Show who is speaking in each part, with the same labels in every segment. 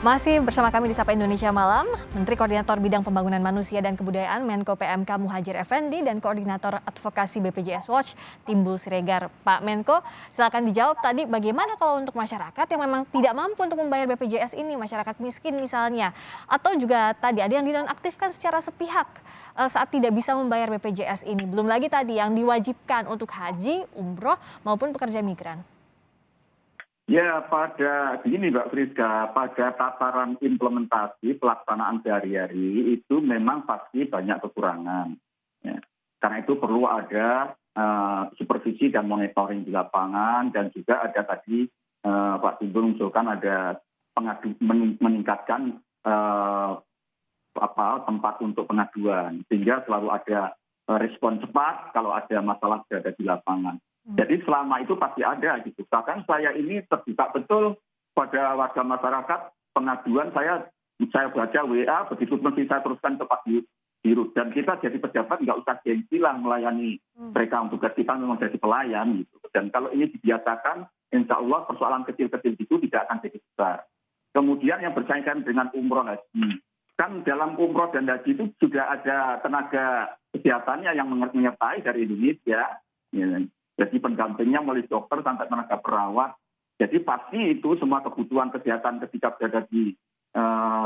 Speaker 1: Masih bersama kami di Sapa Indonesia Malam, Menteri Koordinator Bidang Pembangunan Manusia dan Kebudayaan Menko PMK Muhadjir Effendi dan Koordinator Advokasi BPJS Watch Timbul Siregar. Pak Menko, silakan dijawab tadi bagaimana kalau untuk masyarakat yang memang tidak mampu untuk membayar BPJS ini, masyarakat miskin misalnya, atau juga tadi ada yang dinonaktifkan secara sepihak saat tidak bisa membayar BPJS ini. Belum lagi tadi yang diwajibkan untuk haji, umroh maupun pekerja migran.
Speaker 2: Ya, pada begini Mbak Friska, pada tataran implementasi pelaksanaan sehari-hari itu memang pasti banyak kekurangan. Ya. Karena itu perlu ada supervisi dan monitoring di lapangan dan juga ada tadi Pak Timbul mengusulkan ada meningkatkan tempat untuk pengaduan sehingga selalu ada respon cepat kalau ada masalah berada di lapangan. Jadi selama itu pasti ada gitu. Bahkan saya ini terbuka betul pada warga masyarakat pengaduan saya baca WA begitu mesti saya teruskan ke Pak Dirut. Dan kita jadi pejabat nggak usah gengsi lah melayani mereka, untuk kita memang jadi pelayan gitu. Dan kalau ini dibiasakan, insya Allah persoalan kecil-kecil itu tidak akan jadi besar. Kemudian yang berkaitan dengan umroh haji. Kan dalam umroh dan haji itu juga ada tenaga kesehatannya yang menyertai dari Indonesia. Ya. Jadi pendampingnya mulai dokter sampai tenaga perawat. Jadi pasti itu semua kebutuhan kesehatan ketika berada di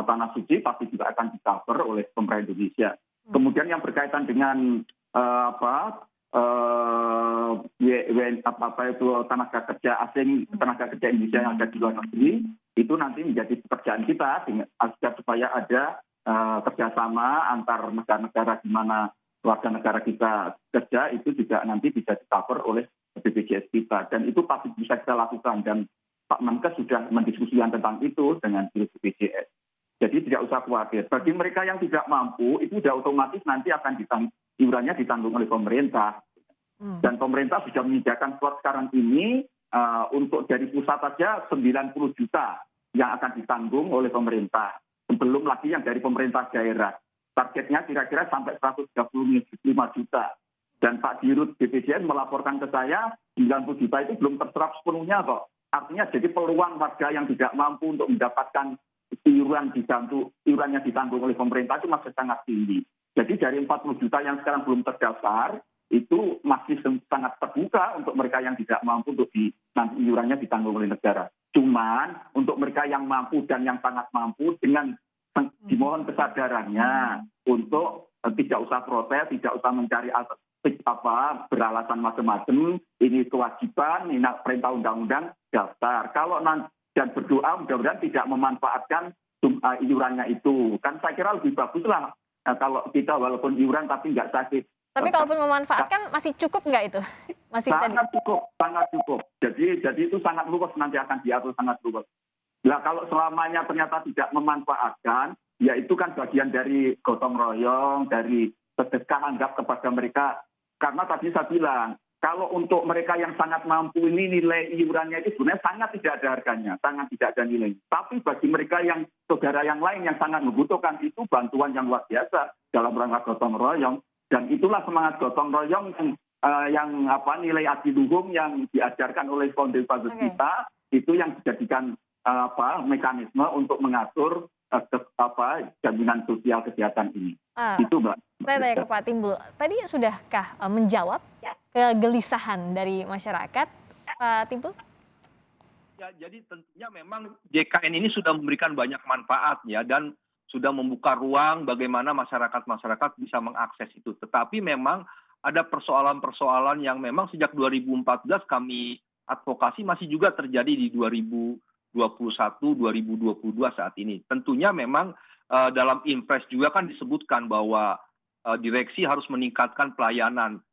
Speaker 2: tanah suci pasti juga akan di-cover oleh pemerintah Indonesia. Kemudian yang berkaitan dengan tenaga kerja asing, tenaga kerja Indonesia yang ada di luar negeri, itu nanti menjadi pekerjaan kita agar supaya ada kerjasama antar negara-negara di mana warga negara kita kerja itu juga nanti bisa di-cover oleh BPJS kita. Dan itu pasti bisa kita lakukan. Dan Pak Menkes sudah mendiskusikan tentang itu dengan BPJS. Jadi tidak usah khawatir. Bagi mereka yang tidak mampu, itu sudah otomatis nanti akan iurannya ditanggung oleh pemerintah. Dan pemerintah sudah menyediakan slot sekarang ini untuk dari pusat saja 90 juta yang akan ditanggung oleh pemerintah. Belum lagi yang dari pemerintah daerah. Targetnya kira-kira sampai 135 juta. Dan Pak Dirut BPJS melaporkan ke saya 90 juta itu belum terserap sepenuhnya kok. Artinya jadi peluang warga yang tidak mampu untuk mendapatkan iurannya ditanggung oleh pemerintah itu masih sangat tinggi. Jadi dari 40 juta yang sekarang belum terdaftar, itu masih sangat terbuka untuk mereka yang tidak mampu untuk nanti iurannya ditanggung oleh negara. Cuman untuk mereka yang mampu dan yang sangat mampu dengan dimohon kesadarannya untuk tidak usah protes, tidak usah mencari beralasan macam-macam. Ini kewajiban, ini perintah undang-undang, daftar. Kalau dan berdoa mudah-mudahan tidak memanfaatkan iurannya itu. Kan saya kira lebih baguslah kalau kita walaupun iuran tapi nggak sakit.
Speaker 1: Tapi kalaupun memanfaatkan masih cukup nggak itu? Masih bisa
Speaker 2: sangat cukup. Jadi itu sangat luas, nanti akan diatur sangat luas. Nah, kalau selamanya ternyata tidak memanfaatkan, ya itu kan bagian dari gotong royong, dari sedekah anggap kepada mereka. Karena tadi saya bilang, kalau untuk mereka yang sangat mampu ini nilai iurannya itu sebenarnya sangat tidak ada harganya, sangat tidak ada nilai. Tapi bagi mereka yang saudara yang lain yang sangat membutuhkan itu bantuan yang luar biasa dalam rangka gotong royong. Dan itulah semangat gotong royong yang nilai adiluhung yang diajarkan oleh founder-founder kita, itu yang dijadikan mekanisme untuk mengatur jaminan sosial kesehatan ini. Itu Mbak.
Speaker 1: Saya tanya ke Pak Timbul, tadi sudahkah menjawab kegelisahan dari masyarakat, Pak Timbul?
Speaker 3: Ya, jadi tentunya memang JKN ini sudah memberikan banyak manfaat ya, dan sudah membuka ruang bagaimana masyarakat bisa mengakses itu. Tetapi memang ada persoalan-persoalan yang memang sejak 2014 kami advokasi masih juga terjadi di 2021, 2022 saat ini. Tentunya memang dalam Impres juga kan disebutkan bahwa direksi harus meningkatkan pelayanan.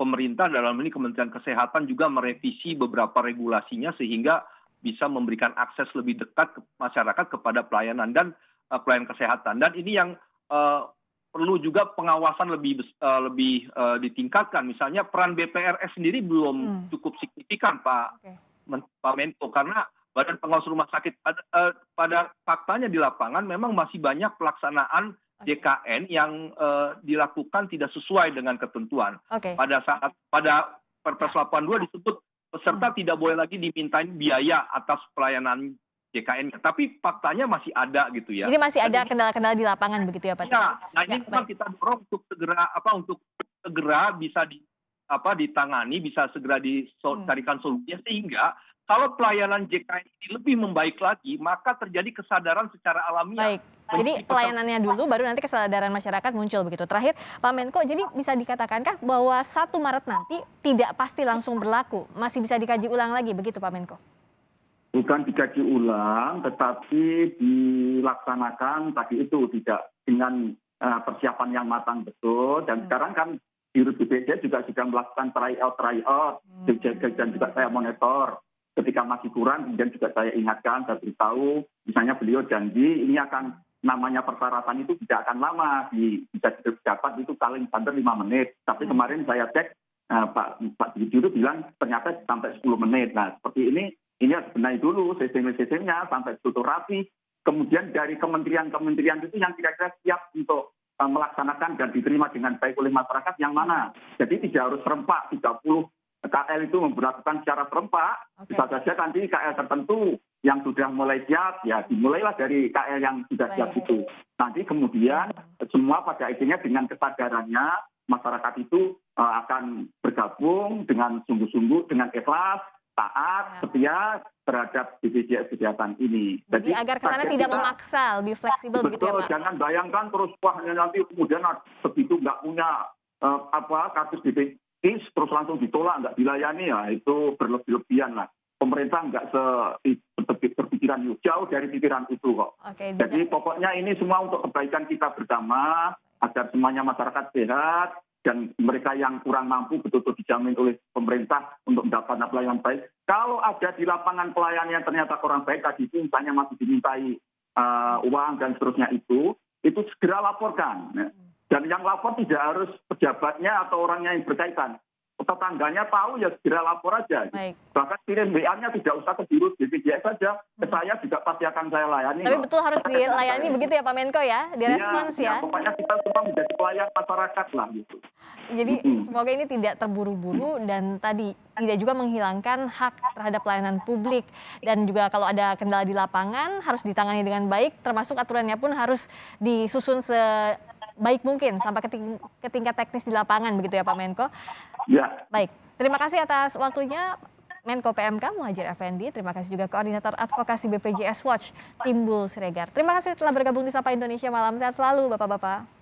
Speaker 3: Pemerintah dalam ini Kementerian Kesehatan juga merevisi beberapa regulasinya sehingga bisa memberikan akses lebih dekat ke masyarakat kepada pelayanan kesehatan. Dan ini yang perlu juga pengawasan lebih ditingkatkan. Misalnya peran BPRS sendiri belum cukup signifikan, Pak Menko, karena Badan Pengawas Rumah Sakit pada faktanya di lapangan memang masih banyak pelaksanaan JKN yang dilakukan tidak sesuai dengan ketentuan. Pada Perpres 82 disebut peserta tidak boleh lagi dimintain biaya atas pelayanan JKN-nya. Tapi faktanya masih ada gitu ya.
Speaker 1: Jadi masih ada
Speaker 3: Dan ini
Speaker 1: kendala-kendala di lapangan begitu ya Pak?
Speaker 3: ya, nah
Speaker 1: Ya,
Speaker 3: ini memang
Speaker 1: baik.
Speaker 3: kita dorong untuk segera bisa ditangani, bisa segera dicarikan solusinya, sehingga kalau pelayanan JKN ini lebih membaik lagi, maka terjadi kesadaran secara alamiah.
Speaker 1: Baik. Jadi pelayanannya dulu baru nanti kesadaran masyarakat muncul begitu. Terakhir Pak Menko, jadi bisa dikatakankah bahwa 1 Maret nanti tidak pasti langsung berlaku, masih bisa dikaji ulang lagi begitu Pak Menko?
Speaker 2: Bukan dikaji ulang, tetapi dilaksanakan tadi itu tidak dengan persiapan yang matang betul. Dan sekarang kan Dirut BPJS juga sudah melakukan tryout, dan juga saya monitor. Ketika masih kurang, kemudian juga saya ingatkan, saya beritahu, misalnya beliau janji ini akan namanya persyaratan itu tidak akan lama, bisa didapat itu paling banter 5 menit. Tapi kemarin saya cek, Pak Dirut bilang ternyata sampai 10 menit. Nah seperti ini harus benahi dulu sistem-sistemnya sampai betul rapi. Kemudian dari kementerian-kementerian itu yang kira-kira siap untuk melaksanakan dan diterima dengan baik oleh masyarakat yang mana. Jadi tidak harus serempak 30 KL itu memperlakukan secara serempak. Bisa saja nanti KL tertentu yang sudah mulai siap, ya dimulailah dari KL yang sudah siap itu. Nanti kemudian semua pada akhirnya dengan kesadarannya masyarakat itu akan bergabung dengan sungguh-sungguh, dengan ikhlas, taat, setia terhadap BPJS Kesehatan ini.
Speaker 1: Jadi agar kesana tidak memaksa, lebih fleksibel begitu ya
Speaker 2: betul,
Speaker 1: Pak?
Speaker 2: jangan bayangkan terus wah nanti kemudian begitu nggak punya kartu BPJS terus langsung ditolak, nggak dilayani, ya itu berlebih-lebihan lah. Pemerintah nggak berpikiran jauh dari pikiran itu kok.
Speaker 1: Oke,
Speaker 2: Jadi pokoknya ini semua untuk kebaikan kita bersama, agar semuanya masyarakat sehat, dan mereka yang kurang mampu betul-betul dijamin oleh pemerintah untuk mendapatkan pelayanan baik. Kalau ada di lapangan pelayanan yang ternyata kurang baik, tadi itu misalnya masih dimintai uang dan seterusnya itu segera laporkan. Dan yang lapor tidak harus pejabatnya atau orangnya yang berkaitan. Tetangganya tahu ya segera lapor aja.
Speaker 1: Baik.
Speaker 2: Bahkan kirim WA-nya tidak usah ke Dirut BPJS saja, ke saya juga pasti akan saya layani.
Speaker 1: Tapi betul harus dilayani begitu ya Pak Menko ya, direspons ya.
Speaker 2: Pokoknya kita semua menjadi pelayan masyarakat lah gitu.
Speaker 1: Jadi semoga ini tidak terburu-buru dan tadi tidak juga menghilangkan hak terhadap pelayanan publik, dan juga kalau ada kendala di lapangan harus ditangani dengan baik, termasuk aturannya pun harus disusun sebaik mungkin sampai ke tingkat teknis di lapangan begitu ya Pak Menko.
Speaker 2: Ya.
Speaker 1: Baik, terima kasih atas waktunya Menko PMK Muhadjir Effendi. Terima kasih juga Koordinator Advokasi BPJS Watch Timbul Siregar. Terima kasih telah bergabung di Sapa Indonesia Malam. Sehat selalu Bapak-bapak.